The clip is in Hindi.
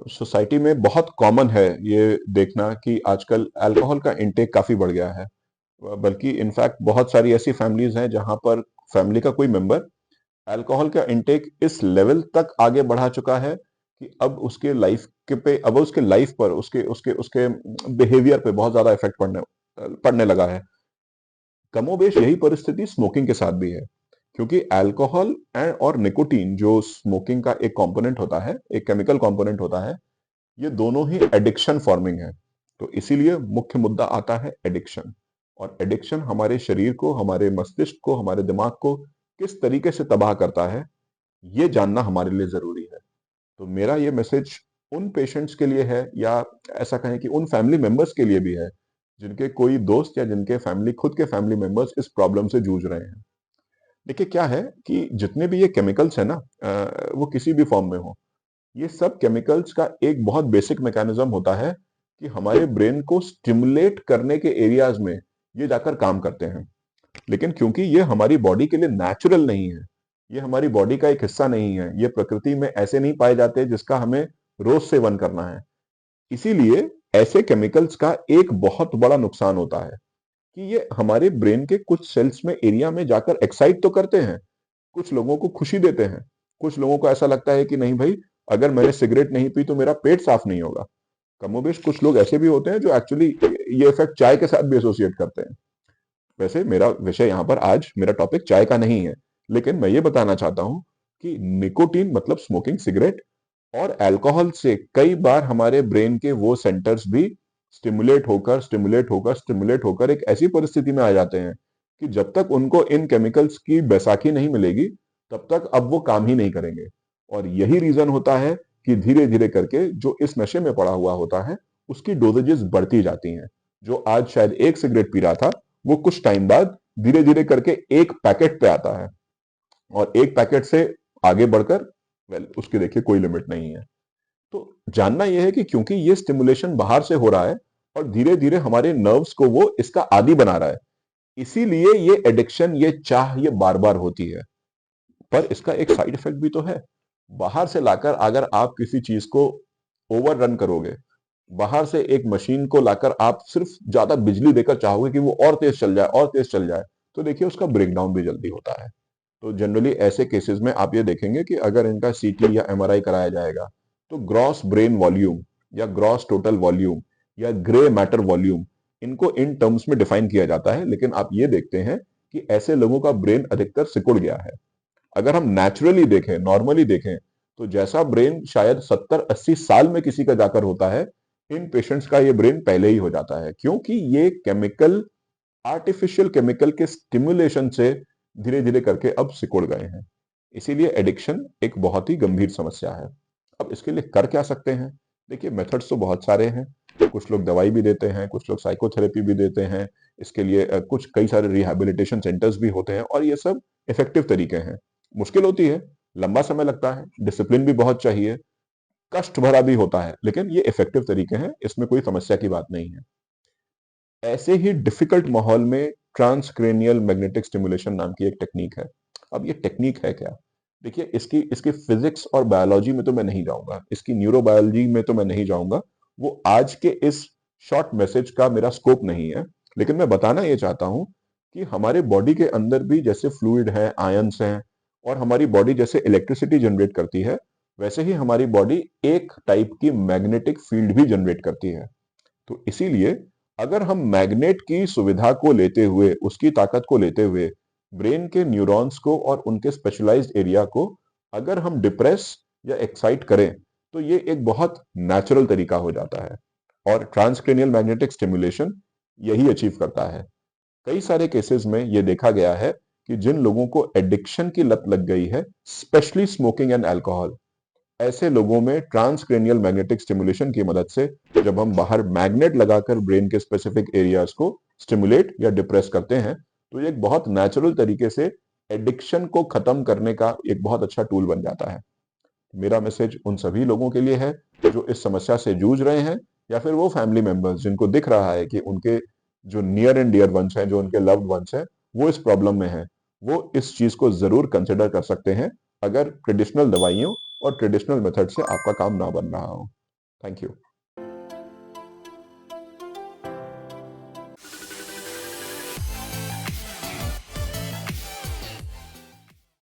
सोसाइटी में बहुत कॉमन है ये देखना कि आजकल अल्कोहल का इंटेक काफी बढ़ गया है। बल्कि इनफैक्ट बहुत सारी ऐसी फैमिलीज हैं जहां पर फैमिली का कोई मेंबर अल्कोहल का इंटेक इस लेवल तक आगे बढ़ा चुका है कि अब उसके लाइफ के पे अब उसके लाइफ पर उसके उसके उसके बिहेवियर पे बहुत ज्यादा इफेक्ट पड़ने पड़ने लगा है। कमोबेश यही परिस्थिति स्मोकिंग के साथ भी है, क्योंकि अल्कोहल एंड और निकोटीन जो स्मोकिंग का एक कंपोनेंट होता है, एक केमिकल कंपोनेंट होता है, ये दोनों ही एडिक्शन फॉर्मिंग है। तो इसीलिए मुख्य मुद्दा आता है एडिक्शन। और एडिक्शन हमारे शरीर को, हमारे मस्तिष्क को, हमारे दिमाग को किस तरीके से तबाह करता है, ये जानना हमारे लिए जरूरी है। तो मेरा ये मैसेज उन पेशेंट्स के लिए है, या ऐसा कहें कि उन फैमिली मेंबर्स के लिए भी है जिनके कोई दोस्त या जिनके फैमिली, खुद के फैमिली मेंबर्स इस प्रॉब्लम से जूझ रहे हैं। देखिए क्या है कि जितने भी ये केमिकल्स है ना, वो किसी भी फॉर्म में हो, ये सब केमिकल्स का एक बहुत बेसिक मैकेनिज्म होता है कि हमारे ब्रेन को स्टिमुलेट करने के एरियाज में ये जाकर काम करते हैं। लेकिन क्योंकि ये हमारी बॉडी के लिए नेचुरल नहीं है, ये हमारी बॉडी का एक हिस्सा नहीं है, ये प्रकृति में ऐसे नहीं पाए जाते जिसका हमें रोज सेवन करना है। इसीलिए ऐसे केमिकल्स का एक बहुत बड़ा नुकसान होता है कि ये हमारे ब्रेन के कुछ सेल्स में, एरिया में जाकर एक्साइट तो करते हैं, कुछ लोगों को खुशी देते हैं, कुछ लोगों को ऐसा लगता है कि नहीं भाई, अगर मैंने सिगरेट नहीं पी तो मेरा पेट साफ नहीं होगा। कमोबेश कुछ लोग ऐसे भी होते हैं जो एक्चुअली ये इफेक्ट चाय के साथ भी एसोसिएट करते हैं। वैसे मेरा विषय यहाँ पर, आज मेरा टॉपिक चाय का नहीं है, लेकिन मैं ये बताना चाहता हूँ कि निकोटीन मतलब स्मोकिंग, सिगरेट और अल्कोहल से कई बार हमारे ब्रेन के वो सेंटर्स भी स्टिमुलेट होकर एक ऐसी परिस्थिति में आ जाते हैं कि जब तक उनको इन केमिकल्स की बैसाखी नहीं मिलेगी, तब तक अब वो काम ही नहीं करेंगे। और यही रीजन होता है कि धीरे धीरे करके जो इस नशे में पड़ा हुआ होता है, उसकी डोजेजेस बढ़ती जाती हैं। जो आज शायद एक सिगरेट पी रहा था, वो कुछ टाइम बाद धीरे धीरे करके एक पैकेट पे आता है, और एक पैकेट से आगे बढ़कर, वेल, उसकी देखिए कोई लिमिट नहीं है। तो जानना यह है कि क्योंकि ये स्टिमुलेशन बाहर से हो रहा है और धीरे धीरे हमारे नर्व्स को वो इसका आदी बना रहा है, इसीलिए ये एडिक्शन, ये चाह, ये बार बार होती है। पर इसका एक साइड इफेक्ट भी तो है। बाहर से लाकर अगर आप किसी चीज को ओवर रन करोगे, बाहर से एक मशीन को लाकर आप सिर्फ ज्यादा बिजली देकर चाहोगे कि वो और तेज चल जाए, और तेज चल जाए, तो देखिए उसका ब्रेकडाउन भी जल्दी होता है। तो जनरली ऐसे केसेस में आप ये देखेंगे कि अगर इनका सीटी या एमआरआई कराया जाएगा, तो ग्रॉस ब्रेन वॉल्यूम या ग्रॉस टोटल वॉल्यूम या ग्रे मैटर वॉल्यूम, इनको इन टर्म्स में डिफाइन किया जाता है। लेकिन आप ये देखते हैं कि ऐसे लोगों का ब्रेन अधिकतर सिकुड़ गया है। अगर हम नेचुरली देखें, नॉर्मली देखें, तो जैसा ब्रेन शायद 70-80 साल में किसी का जाकर होता है, इन पेशेंट्स का ये ब्रेन पहले ही हो जाता है, क्योंकि ये केमिकल, आर्टिफिशियल केमिकल के स्टिमुलेशन से धीरे धीरे करके अब सिकुड़ गए हैं। इसीलिए एडिक्शन एक बहुत ही गंभीर समस्या है। अब इसके लिए कर क्या सकते हैं? देखिए मेथड्स तो बहुत सारे हैं। कुछ लोग दवाई भी देते हैं, कुछ लोग साइकोथेरेपी भी देते हैं। इसके लिए कुछ कई सारे रिहैबिलिटेशन सेंटर्स भी होते हैं, और ये सब इफेक्टिव तरीके हैं। मुश्किल होती है, लंबा समय लगता है, डिसिप्लिन भी बहुत चाहिए, कष्ट भरा भी होता है, लेकिन ये इफेक्टिव तरीके हैं, इसमें कोई समस्या की बात नहीं है। ऐसे ही डिफिकल्ट माहौल में ट्रांसक्रेनियल मैग्नेटिक स्टिमुलेशन नाम की एक टेक्निक है। अब ये टेक्निक है क्या? देखिए इसकी इसकी फिजिक्स और बायोलॉजी में तो मैं नहीं जाऊंगा, इसकी न्यूरोबायोलॉजी में तो मैं नहीं जाऊंगा, वो आज के इस शॉर्ट मैसेज का मेरा स्कोप नहीं है। लेकिन मैं बताना ये चाहता हूं कि हमारे बॉडी के अंदर भी जैसे फ्लूइड है, आयंस हैं, और हमारी बॉडी जैसे इलेक्ट्रिसिटी जनरेट करती है, वैसे ही हमारी बॉडी एक टाइप की मैग्नेटिक फील्ड भी जनरेट करती है। तो इसीलिए अगर हम मैग्नेट की सुविधा को लेते हुए, उसकी ताकत को लेते हुए, ब्रेन के न्यूरॉन्स को और उनके स्पेशलाइज्ड एरिया को अगर हम डिप्रेस या एक्साइट करें, तो ये एक बहुत नेचुरल तरीका हो जाता है। और ट्रांसक्रेनियल मैग्नेटिक स्टिमुलेशन यही अचीव करता है। कई सारे केसेस में ये देखा गया है कि जिन लोगों को एडिक्शन की लत लग गई है, स्पेशली स्मोकिंग एंड अल्कोहल, ऐसे लोगों में ट्रांसक्रेनियल मैग्नेटिक स्टिमुलेशन की मदद से जब हम बाहर मैग्नेट लगाकर ब्रेन के स्पेसिफिक एरियाज को स्टिमुलेट या डिप्रेस करते हैं, तो ये एक बहुत नेचुरल तरीके से एडिक्शन को खत्म करने का एक बहुत अच्छा टूल बन जाता है। मेरा मैसेज उन सभी लोगों के लिए है जो इस समस्या से जूझ रहे हैं, या फिर वो फैमिली मेंबर्स जिनको दिख रहा है कि उनके जो नियर एंड डियर वंस हैं, जो उनके लव्ड वंस हैं, वो इस प्रॉब्लम में हैं। वो इस चीज को जरूर कंसिडर कर सकते हैं, अगर ट्रेडिशनल दवाइयों और ट्रेडिशनल मेथड से आपका काम ना बन रहा हो। Thank you.